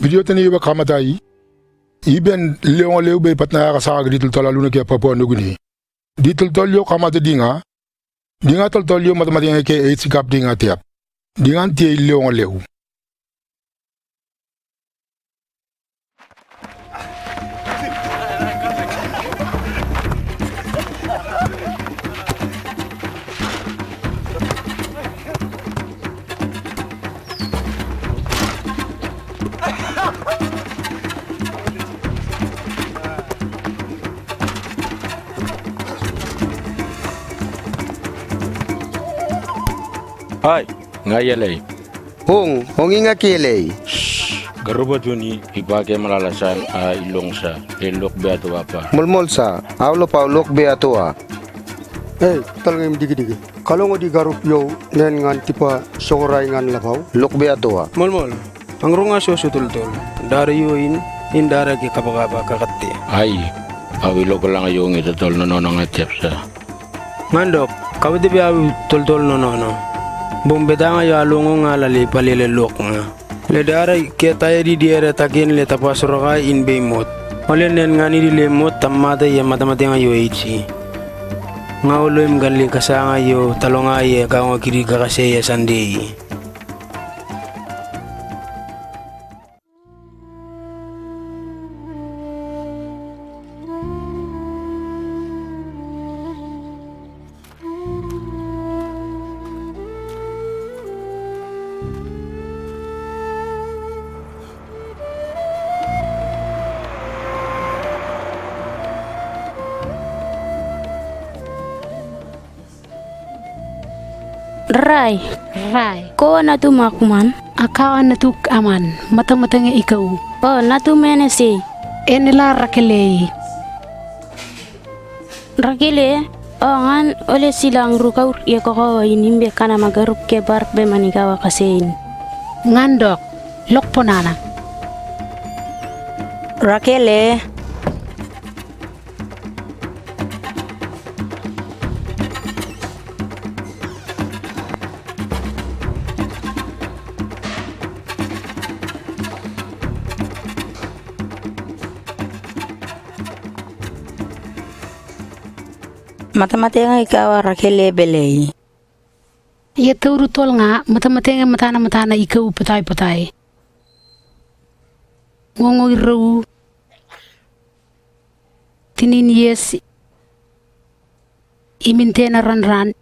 video tani ba kamatai iben leon leube patna ka sa ditul tola luna ke Papua New Guinea ditul tolyo kamata dinga tol tolyo matematika ke 8 sikap dinga tiap dinga tie leon leu Hai, ngayalay. Hongi nga kilay. Garuba juni ibage malalasan ilong sa ilok beato apa. Mulmol sa, awlo pa Lokewe atua. Talagang digi-digi. Kalau di garup yo, nen ngan tipa soray ngan labaw. Lokewe atua. Mol, ang runga so sutul-tul. Dari yo indara ki kapagaba kakati. Ay, awilo ko lang yung itutol nonong at sa. Ngandok, kawit di awi tul-tul nono. Bumbeda nga yo alungo nga lali palilelok nga. Le dara kita di diere takin le tapasro ka in beimot. Ole nen nga ni dilemot tamada ya matamati nga yo ichi. Nga ulo im ganli kasanga yo talonga ye ka nga kiri ka kasi ya sandi. Rai, ko na tu makman, akawa na tuk aman, mata-matang ikaw. oh na tu menesi, Enila rakele, rakile, oh ngan ole silang rukaur ya koko inimbe kana magarup ke bar be manigawa kasein. ngandok, lokponana. Rakele, mata-mata nga ikaw rakele belay. Ia tauru tol nga, mata-matang matana ikaw patay. Ngongo irau, tinin yes, imintena ran.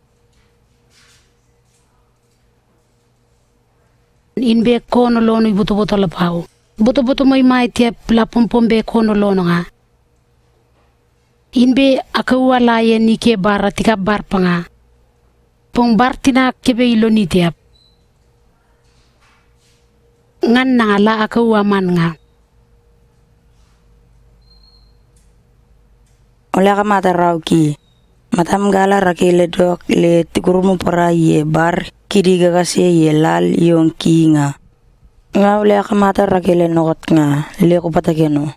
Inbe kono lono ibuto-buto lapaw. Buto-buto may tiap lapon be kono lono nga. Inbe akawa laye ni ke bara tika bar panga. Pong bar tina kebe ilo ni tiap. Ngan na la akawa man nga. Ole ka mata rauki. Matam gala rakele dok le tikurumu para ye bar kiriga kasi ye lal yung kinga. Nga ole ka mata rakele nokot nga le ko patakeno.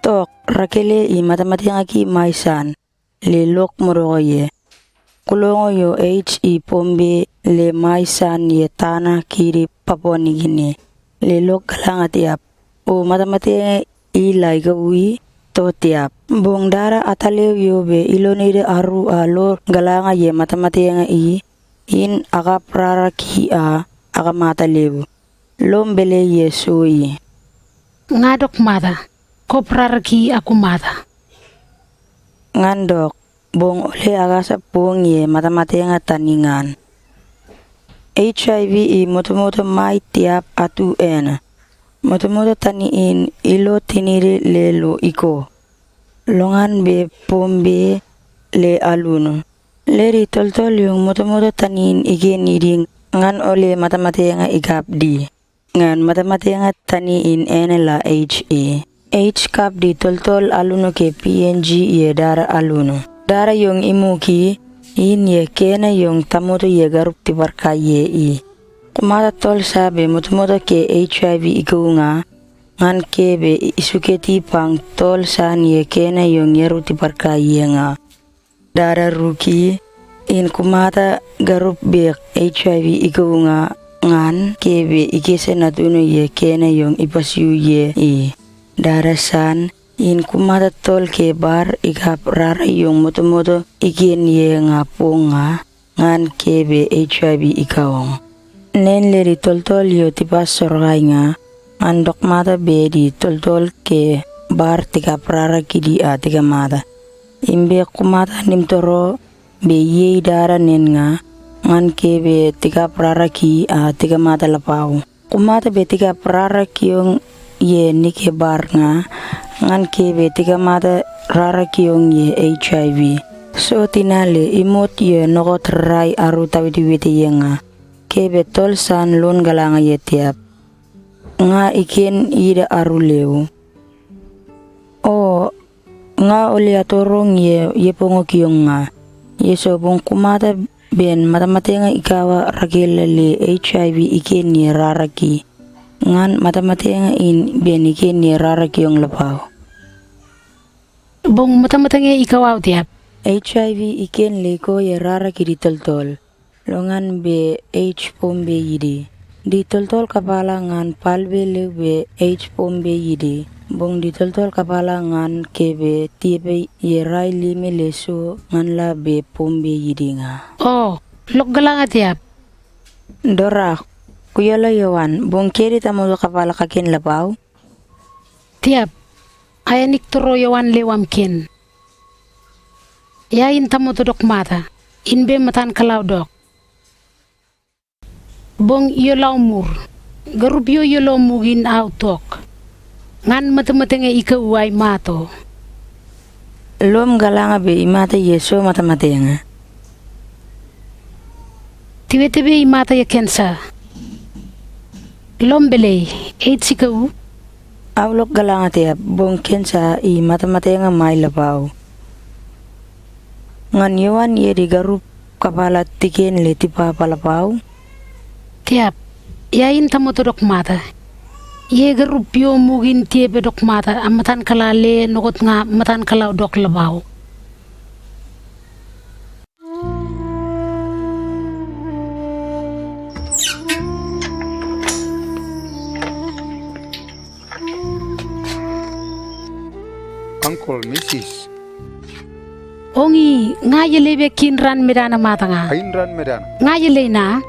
Tok rakele I matematika ki maisan le lok Morobe kulongo yo HE pombe le maisan ye tana kiri Papua New Guinea le lok galanga tiap o matematika ilai gawi to tiap bong dara atale yo be ilonire aru alo galanga ye matematika in aga prara ki aga matalebu lombele ye soi Ngadok mata. Koprarki aku mata. Ngandok bong ole agasa pong ye matematika taningan. HIV moto-moto mai tiap atu ena. Moto-moto taniin ilo tiniri lelo iko. longan be pombe le aluno. Leri toltol yung moto-moto tanin igen iding ngan ole mata-mata nga igap di. Ngan mata-mata nga taniin enela HA. H kap di toltol aluno ke PNG ye dara aluno. Dara yung imuki in ye kena yung tamoto ye garup tibarka ye i. Kumata tol sabe moto-moto ke HIV ikaw nga ngan kebe isuketi pang tol san ye kena yung yeru tibarka ye nga. Dara ruki in kumata garup bek HIV ikaw nga ngan kebe ikese natuno ye kena yung ipasiu ye i. Dara san in kumata tol ke bar ikap rara yung moto-moto ikin ye nga po nga ngan kebe HIV ikaw. Nen leri tol-tol yo tipas sorgay nga andok mata be di tol-tol ke bar tika rara kidi a tika mata. Imbe kumata nimtoro be ye dara nen nga ngan kebe tika rara ki a tika mata lapau. Kumata be tika rara ki yung ye nike bar nga ngan kebe tika mata rara ki yung ye HIV. So tinale imot ye nokot rai aru tawiti-witi ye nga kebe tol san lon galanga ye tiap nga iken ida aru leu. O nga oli atorong ye pongo kiyong nga yeso bong kumata ben mata-mata nga ikawa ragela le HIV iken ye raraki ngan mata-mata nga in ben iken ye raraki yung lapaw. Bong mata-mata nga ikaw tiap. HIV iken le ko ye raraki di tol-tol longan be H pombe yidi di tol-tol kapala ngan palbe le be H pombe yidi bong di tol-tol kapala ngan kebe tiebe ye rai lime leso ngan la be pombe yidi nga. Oh, lok galanga tiap. Dora kuyala yawan bong keri tamo kapala kakin lapaw. Tiap. Ayanik turo yawan lewam ken. Yain tamo tudok mata. Inbe matan kalau dok. Bong iyo laumur. Garup yo laumugin autok. Ngan mata-mata nga ikaw ay mato. Lom galanga be imata yeso mata-mata nga. Tiwe-tiwe imata ya kensa. Lom bele, AIDS ikaw. Awlok galanga tiap bong kensa i mata-mata nga may lapaw. Ngan yawan ye di garup kapala tiken le tipa palapaw. Tiap, yain tamo tudok mata. Ye garup yo mugin tiebe dok mata amatan kala le nokot nga matan kala dok labaw. Uncle, Mrs. Ongi nga yelebe kinran medana mata nga. Ainran medana. Nga yele na.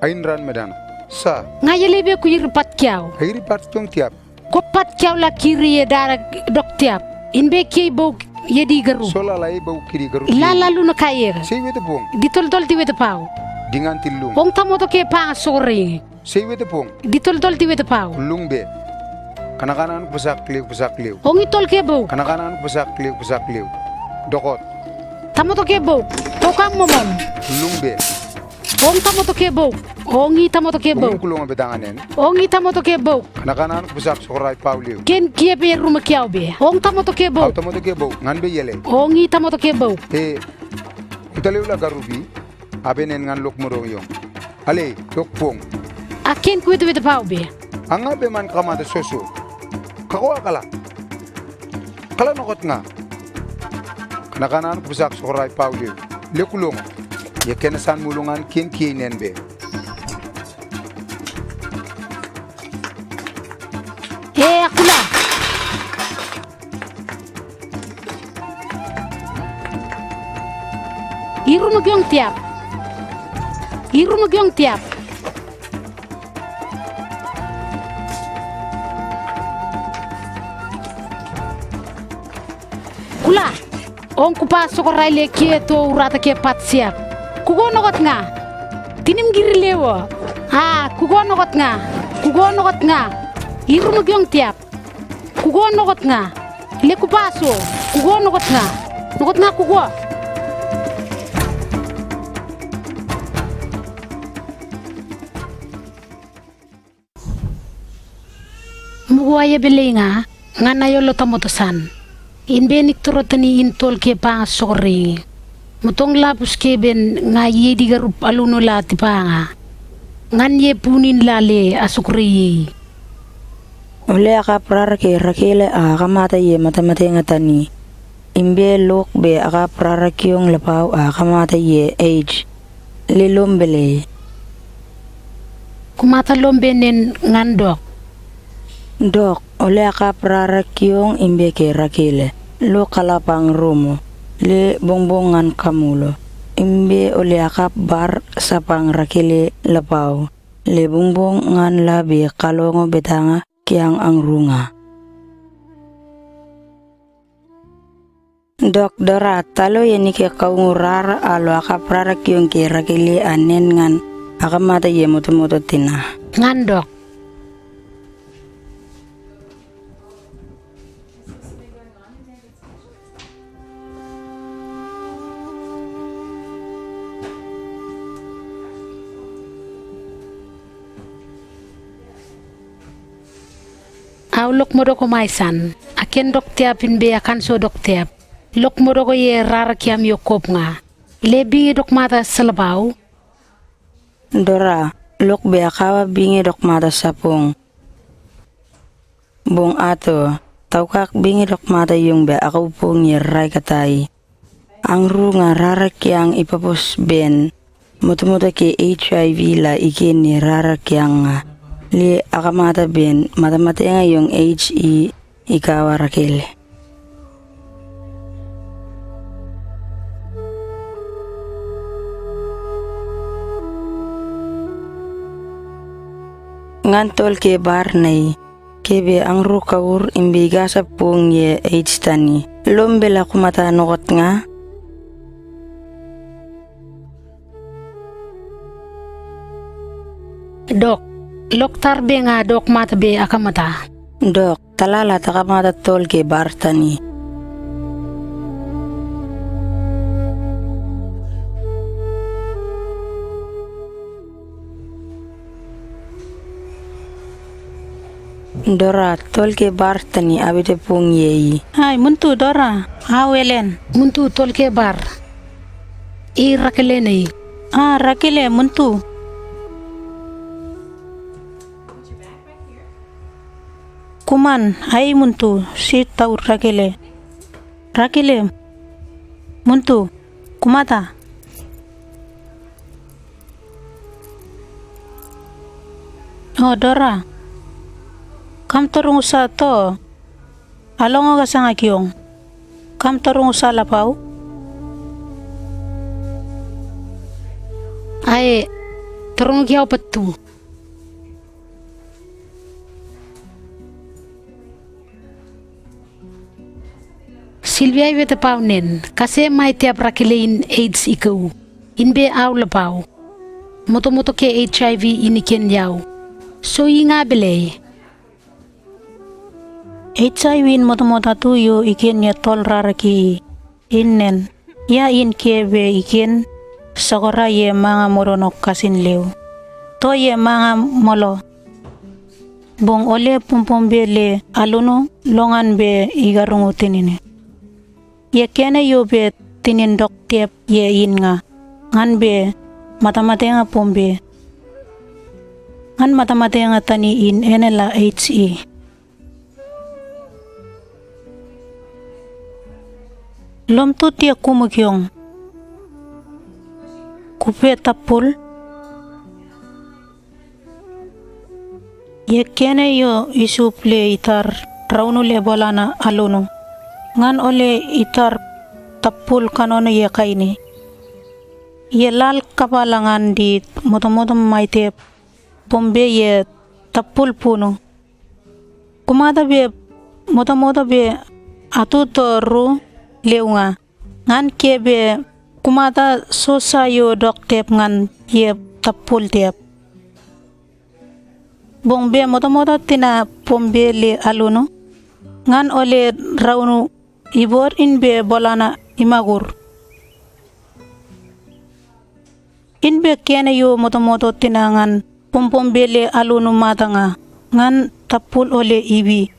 Ainran medana. Sa. Nga yelebe ku yirpat kyaw. Hairi part chong tiap. Ko pat kyaw la kiri ye dara dok tiap. Inbe kye bo yedi garu. Sola lai bau kiri garu. La lalu na kayera. Sei wete pong. Ditol-tol tiwete paw. Dingan tilung. Ong tamoto ke pa sore. Sei wete pong. Ditol-tol tiwete paw. Lung be. Kanakanan pusak liw. Ong itol ke bo. Kanakanan pusak liw. Dokot. Tamoto ke bo. Tokam momom. Lung be. Ong tamoto ke bo. Ongi tamoto ke bo. Bung kulong betanganen. Ongi tamoto ke bo. Kanakanan pusak sokorai pauliw. Ken kie be ruma kyaw be. Ong tamoto ke bo. Automoto ke bau. Ngan be yele. Ongi tamoto ke bo. Utalew la garubi. Abenen ngan lok morong yong. Ale, tok pong. Aken kuwete wete paw be. Anga be man kamata soso. Kako akala. Kala nokot nga. Kanakanan pusak sokorai pauliw. Lekulong. Ye kenasan mulungan kin kienen be. Akula. Iru magyong tiap. Kula. Ong kupa sokorai le kie to urata ke pat siap. Kugo nokot nga. Tinim giri lewo. Kugo nokot nga. Iru magyong tiap. Kugo nokot nga. Le kupaso. Kugo nukot nga. Nukot nga kugo. Muguaya bele nga na yolo tamotosan. Inbenik turotani intol ke pa sori. Mutong lapus ke ben nga yedi garup aluno la tipanga. Ngan ye punin lale asukri. Ule akaprar ke rakile akamata ye matamate ngatani. Imbe lok be akaprar kyong lapaw akamata ye age. Lilombele. Kumata lombe nen ngandok. Dok, ule akaprar kyong imbe ke rakile. Lo kalapang rumo. Le bongbongan kamulo. Imbe ule akap bar sapang rakile lapaw. Le bongbongan labi kalongo betanga kiang ang runga. Dok dora talo yani ke kaungurar alo akaprar kyong ke rakile anen ngan akamata ye moto tina. Ngandok. Lok mo ko maisan, aken dok tiapin be akan so dok tiap. Lok mo ko ye rar kiam yo kop nga. Lebi dok mata salabaw. Dora, lok be akawa bingi dok mata sapong. Bong ato, taukak bingi dok mata yung be ako pong ye ray katay. Ang runga rarak yang ipapos ben, muto ke HIV la ikin ni rarak yang nga. Li akamata ben matamate nga yung HE ikaw Raquel. Ngantol ke barnay kebe ang rukawur imbiga sa pung ye AIDS tani. Lombela kumata nukot nga. Dok. Loktar be nga dok mata be akamata. Dok, talala takamata tol ke bartani. Dora, tol ke bartani abite pung yeyi. Hai, muntu Dora, awelen. Muntu tol ke bar. Rakele nei. Rakele muntu. Kuman, hai muntu, si tau Rakele. Rakele, muntu, kumata. Oh, Dora. Kam torong usa to. Alongo ka sa ngakyong. Kam torong usa lapaw. Ay, torong kiyaw patu. Silvia iwete paunen, kasi may tiap rakilein AIDS ikaw. Inbe aw lapaw. Moto ke HIV iniken yaw. So nga bele. HIV moto tuyo ikin ya tol raraki innen. Ya in kebe ikin sakora ye mga moronok kasin lew. To ye mga molo. Bong ole pumpombe aluno longan be igarungu tinine. Ye kene yo be tinindok tiap ye in nga. Ngan be matamate nga pombe. Ngan matamate nga tani in enela HE. Lom tu tia kumukyong. Kupe tapul. Ye kene yo isuple itar raunu le bolana aluno. Ngan ole itar tapul kanono ye kaini. Ye lal kapalangan di moto maite pombe ye tapul Poono. Kumada be moto be atu toru leunga. Ngan kebe kumada sosa yo dok tep ngan ye tapul tep. Bong be moto tina pombe le aluno. ngan ole raunu ibor inbe bolana imagur. Inbe kene yo moto tinangan pompombele alunu matanga ngan tapul ole ibi.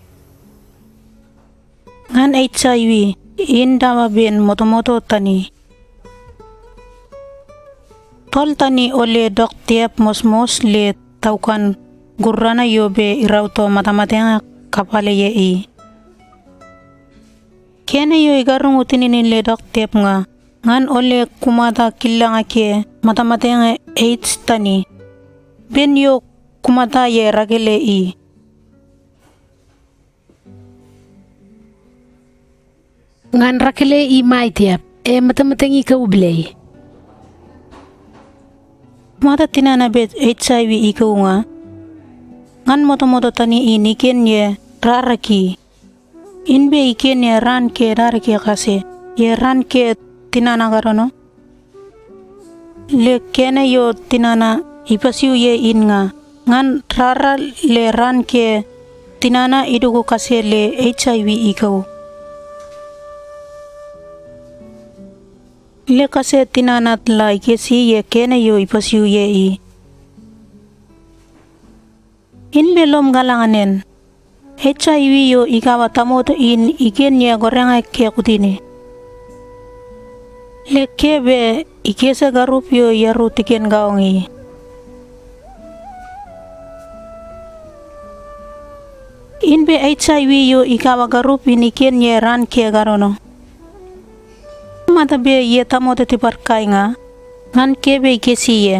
Ngan HIV indama ben moto tani. Tol tani ole dok tiap mos le taukan gurrana yobe irauto matamatenga kapale ye i. Kene yo igarung utinin le dok tiap nga ngan ole kumata kilanga ke matamatenga AIDS tani. Ben yo kumata ye ragele i. Ngan rakele i mai tiap matamatengi ka ublay. Mata tinana bet HIV ikaw nga ngan moto tani ini ken ye raraki inbe iken ye ran ke raraki kasi ye ran ke tinana garono le kene yo tinana ipasiu ye in nga ngan rara le ran ke tinana idugo kasi le HIV ikaw le kasi tinana tla ikesi ye kene yo ipasiu ye i inbe lom galanganen HIV yo ikawa tamoto in iken ye gorenga ke kutini le kebe ikese garup yo yaru tiken gaongi inbe HIV yo ikawa garup in iken ye ran ke garono mata be ye tamoto tiparkai nga ngan kebe ikesi ye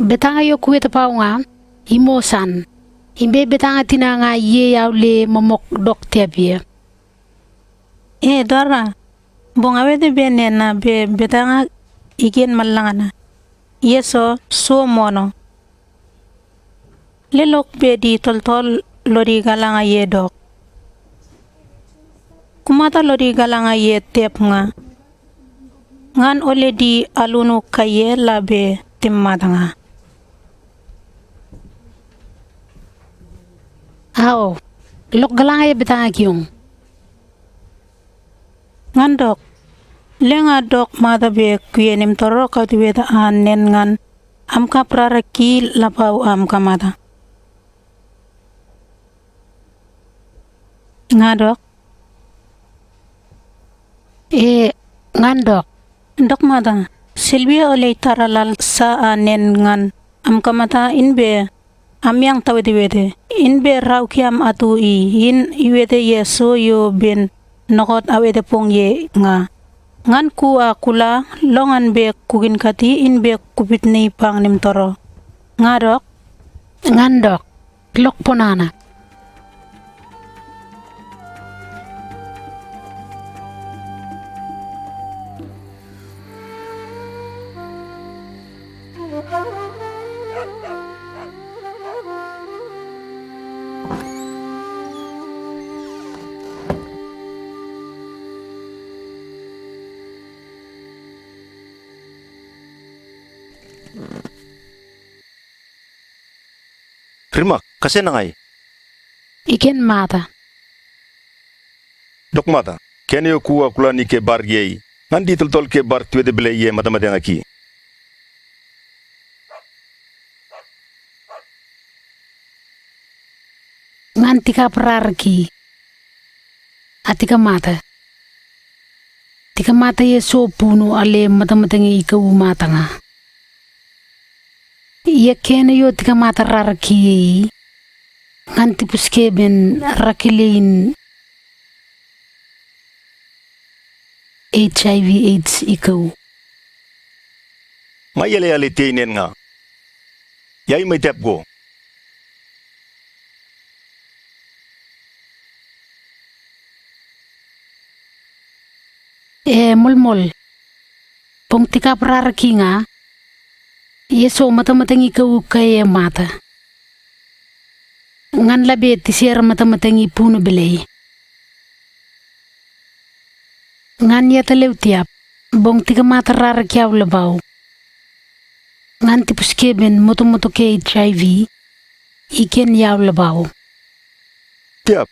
Betanga yo kuweta pa nga imosan. Imbe betanga tinanga ye yaule momok dok tiap ye. Dora bongawede be nena be betanga iken malangana yeso so mono lelok be di tol lori galanga ye dok kumata lori galanga ye tep nga ngan ole di alunu kaye labe timmatanga Ao, lok galanga ye betanga kiyong. ngan dok lenga dok mata be kuyenim toro kautiweda anen ngan amka praraki lapau amka mata ngadok Ngandok. dok mata Silvia ole taralal sa anen ngan amka mata inbe amyang tawetiwede inbe raukiam atu in iwede yeso yo ben nokot awede pong ye nga ngan kuwa kula longan be kugin kati inbe kupit ni pang nim toro ngadok Ngandok. Lok ponana. Rima, kasi na ngay. Iken mata. Dok mata, kene yo kuwa kula ni ke bar yei. Ngan di tol ke bar tuwede bele ye mata ngaki. Ngan tika prarki. Atika mata. Tika mata ye so Poono ale matamatangi ikaw mata nga. Iya kene yo tika mata rarki ngan tipus keben rakilein HIV AIDS ikaw. Mayele ale teinen nga. Yai may tep go. Mulmol. Pong tika prarki nga yeso matamatangi ikaw kaya mata. Ngan labi tisir matamatangi Poono belay. Ngan ya talew tiap Bong tiga mata rara kiaw labaw. Ngan tipus keben moto ke HIV. Iken yaw labaw. Tiap.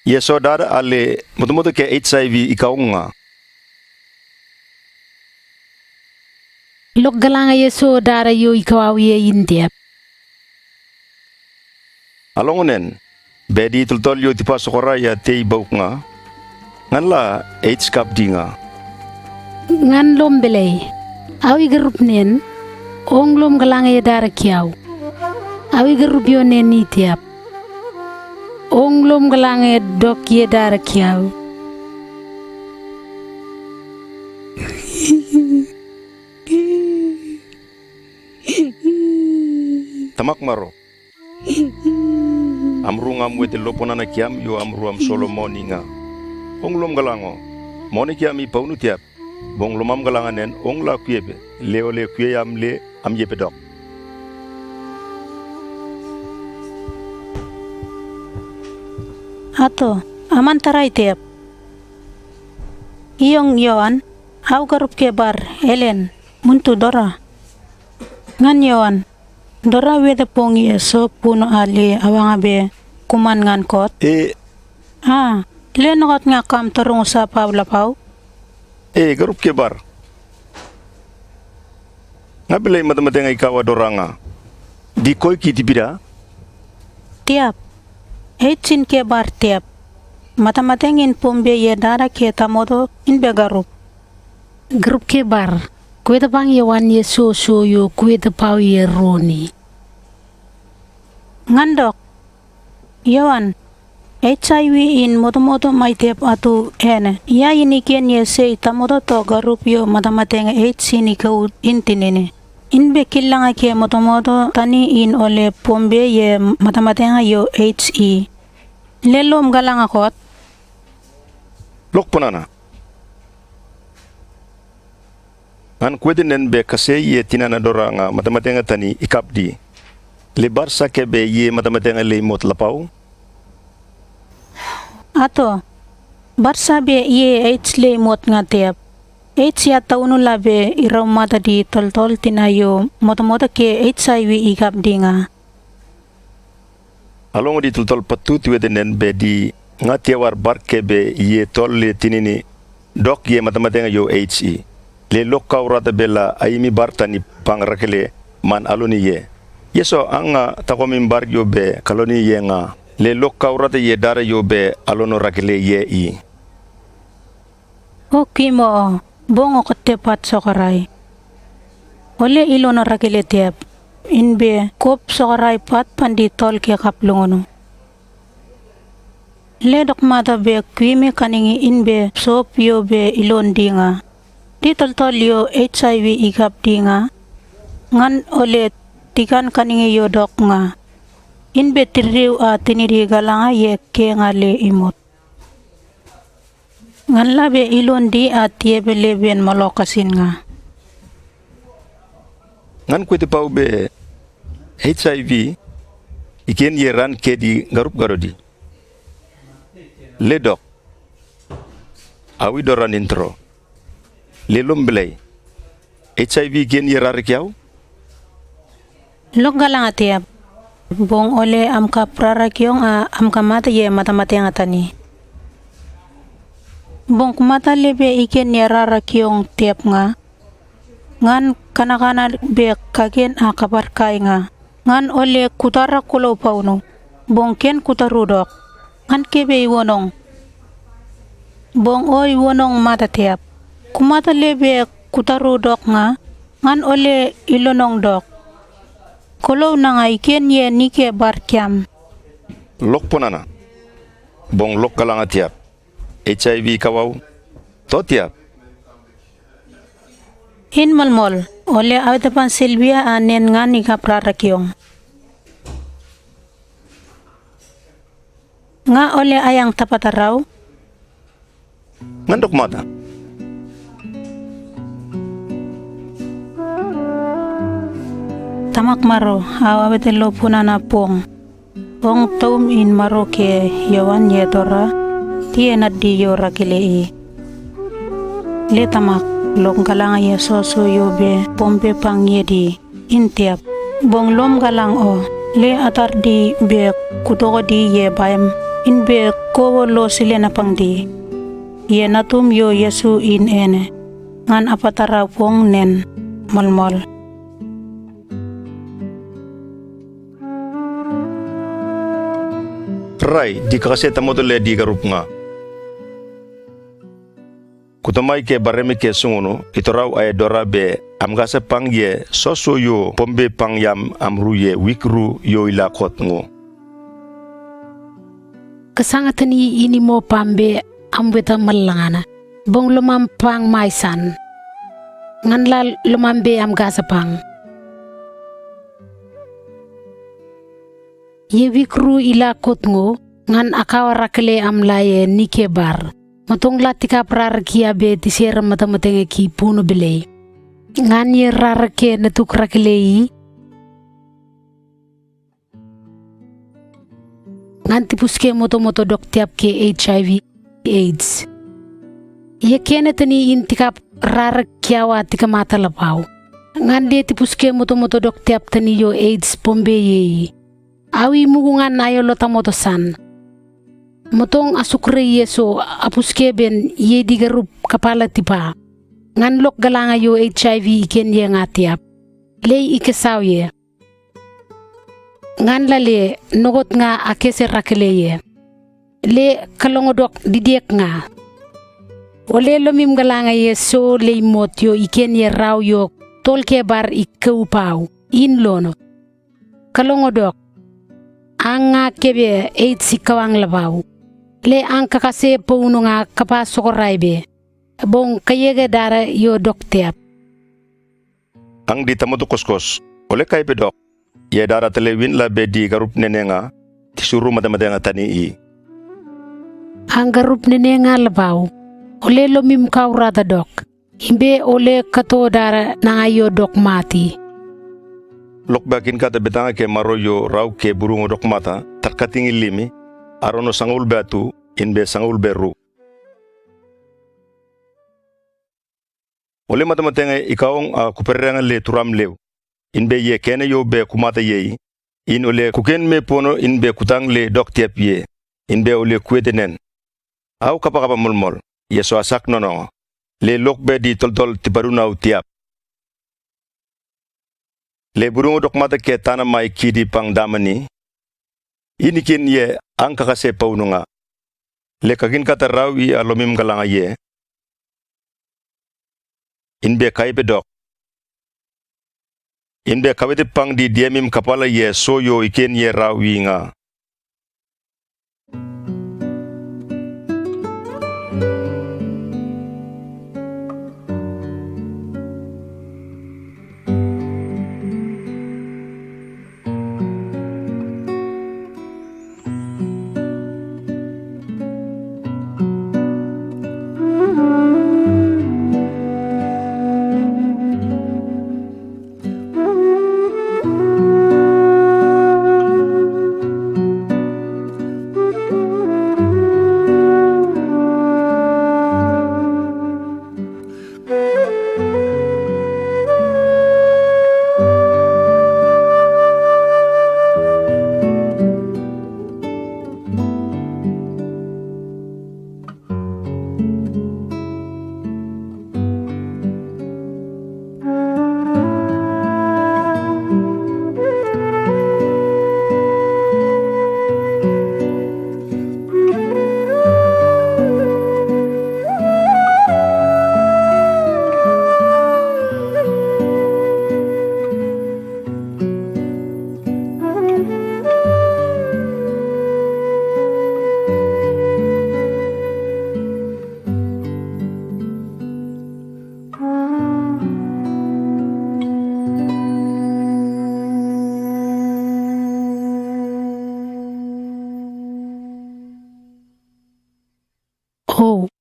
Ye saudara ale moto ke HIV ikaw nga. Lok galanga yeso dara yo ikaw ye indiap. Alongonen, bedi tultol yo tipa sokora ya tei bauk nga. Ngan la AIDS kap di nga. Ngan lom belay. Awi garup nen. Ong lom galanga ye dara kiaw. Awi garup yo nen ni tiap. Ong lom galanga ye dok ye dara kiaw. Tamak maro. Amru ngam wete loponana kiam yo amru am Solomoni nga. Ong lom galango. Moni kiam i Poono tiap. Bong lomam galanga nen ong la kuyebe. Leo le kuye am le am yepe dok. Ato, aman taray tiap. Iyong yoan, au garup ke bar, Ellen, muntu dora. Ngan yoan, dora wede pongi eso Poono ali awangabe kuman ngan kot. Le nokot nga kam torong sa pawlapaw. Garup ke bar. Ngabilay matamateng ay kawa dora nga. Di koy kiti bida? Tiap. Eitsin ke bar tiap. Matamatengin pombe ye dara ke tamodo in begarup. Grup ke bar. Kuweta bang yawan ye so yo kuweta pau ye roni. Ngandok. Yawan. HIV in moto may tiap atu ene. Ya iniken ye say tamodo to garup yo matamateng eitsin ikaw intinene. Inbe kilanga ke moto tani in ole pombe ye matamatenga yo HE. Lelom galang akot. Lok ponana. An kwede nen be kase ye tinana dora nga matamatenga tani ikapdi. Lebar sa kebe ye matamatenga le mot lapaw. Ato. Barsa be ye H le mot nga tiap. H ya tauno labe iraw mata di tol tinayo moto ke HIV ikapdi nga. Along di tultol patu tiwede nen be di nga tiawar bar kebe ye tol le tinini dok ye matamatenga yo HE. Le lokka urata bela ayimi bartani pangrakele man aloni ye. Yeso anga takomin bar yo be kaloni ye nga. Le lokka urata ye dara yo be alono rakele ye i. Okay mo, bongo ketepat sokaray. Ole ilono rakele tiap. Inbe kop sokaray pat pandi tol ke kaplungono. Le dok mata be kwime kaningi inbe sop yo be ilon dinga. Di tol yo HIV ikap dinga. Ngan ole tikan kaningi yo dok nga. Inbe tiriw tiniri galanga ye ke nga le imot. Ngan labe ilon di yebe leben malokasin nga. Ngan kwete pau be HIV iken ye ran kedi garup garodi. Le dok. Awi doran intro. Le lombelay. HIV iken ye rarik yaw? Lok galanga tiap. Bong ole am ka prarakyong am ka mata ye mata yang atani. Bong kumata lebe iken ye rarakyong tiap nga. Ngan kana be kagen kabar kai nga. Ngan ole kutara kulo Poono. Bong ken kutarudok. Ngan kebe iwonong. Bong o iwonong mata tiap. Kumata lebe kutarudok nga. Ngan ole ilonong dok. Kulo na nga iken ye nike barkyam. Lok ponana. Bong lok kalanga tiap. HIV kawaw. To tiap. In malmol. Ole awitapan Silvia anen nga nika prarakyong. Nga ole ayang tapataraw. Ngandok mata. Tamak maro, awawete lo punana pong. Pong taum in maro ke yawan yetora, tiye naddi yora kilei. le tamak lok galang ye soso yo be pompe pang ye di intiap bong lom galang o le atar di be kutogo di ye bayam in be kowo lo silena pang di ye natum yo Yesu in ene ngan apatara pong nen molmol. Rai di kakaseta mo le di garup nga. Kutamay ke baremi ke sunguno itoraw ay dora be amgasa pang ye soso yo pombe pang yam amru ye wikru yo ilakot ngo. Kasangatani ini mo pambe ambeta malangana. Bong lumampang maisan. Nganla lumambe amgasa pang. Ye wikru ilakot ngo ngan akawarakle amlaye nikebar. Matong latika prarakia be tisera matamatenge ki Poono belay. Ngan ye rarake natuk rakelei. Ngan tipuske moto-moto dok tiap ke HIV AIDS. Ye kene tani intikap rarakiawa tika mata lapaw. Ngan de tipuske moto-moto dok tiap tani yo AIDS pombe ye. Awi mugungan ayo lota motosan. Motong asukre yeso apuske ben ye digarup kapala tipa. Ngan lok galanga yo HIV iken ye ngatiap. Lei ikesaw ye. Ngan lale nogot nga akese rakele ye. Le kalongodok didiek nga. Ole lomim galanga ye so le mot yo iken ye raw yo tolke bar ikaupaw. In lono. Kalongodok. Anga kebe 8 sikawang labaw. Le ang kakase Poono nga kapasokoray be. Bong kayega dara yo doktiap. Ang di tamo kuskos ole kay pedok ye dara telewin la be di garup nene nga tisuru madamade nga tani i. Ang garup nene nga labaw. Ole lomim kaurata dok. Imbe ole kato dara na yo dok mati. Lokbakin kata betanga ke maroyo raw ke burungo dok mata tarkating ilimi arono sangul batu inbe sangul beru. Ole matamatenge ikaong kuperenga le turam lew. Inbe ye kene yo be kumata ye. In ole kuken me Poono inbe kutang le dok tiap ye. Inbe ole kuetenen. Au kapakapa mulmol. Yeso asak nono. Le lokbe di toltol tiparuna tiap. Le burungo dok mata ke tanah mai kidi pang damani. Inikin ye ang kakase Poono nga. Le kakin kata raw i alomim galanga ye. Inbe kaibe dok. Inbe kawete pang di diemim kapala ye soyo iken ye raw i nga.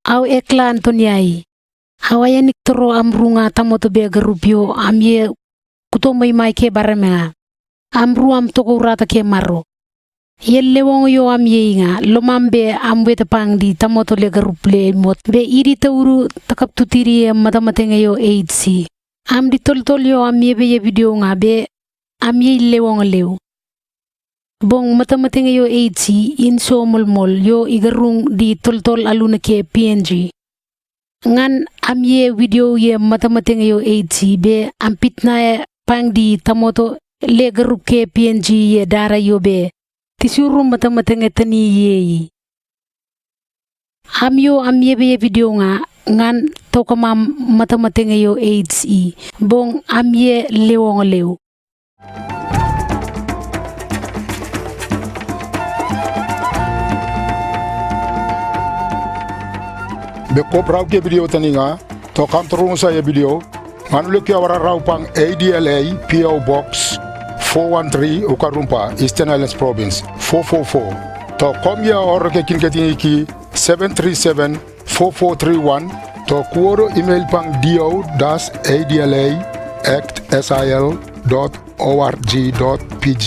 Aw ekla Antoniai. Awaya niktoro amrunga tamoto be garupyo amye kuto may ke baramenga. Amru am toko urata ke maro. Yelle wong yo am ye nga lomambe am weta pang di tamoto le garuple mot be iri tauru takap tutiri matamatenge yo HC. Am di tol yo am ye be ye video nga be am ye le wong lew. Bong matamatenge yo HC in so mol yo igarung di tol aluna ke PNG. Ngan am ye video ye matamatenge yo HC be am pitna pang di tamoto le garup ke PNG ye dara yo be. Tisuru matamatenge tani yeyi. Am ye be video nga ngan toka matamatenge yo HC. Bong am ye lewong lew. Be ko raw ke video tani nga to kam turun sa ye video nganu le ke wara raw pang ADLA PO Box 413 Ukarumpa, Eastern Highlands Province 444. To kom ya or ke kinkatini ki 737-4431 to kuoro email pang do-adla@sil.org.pg.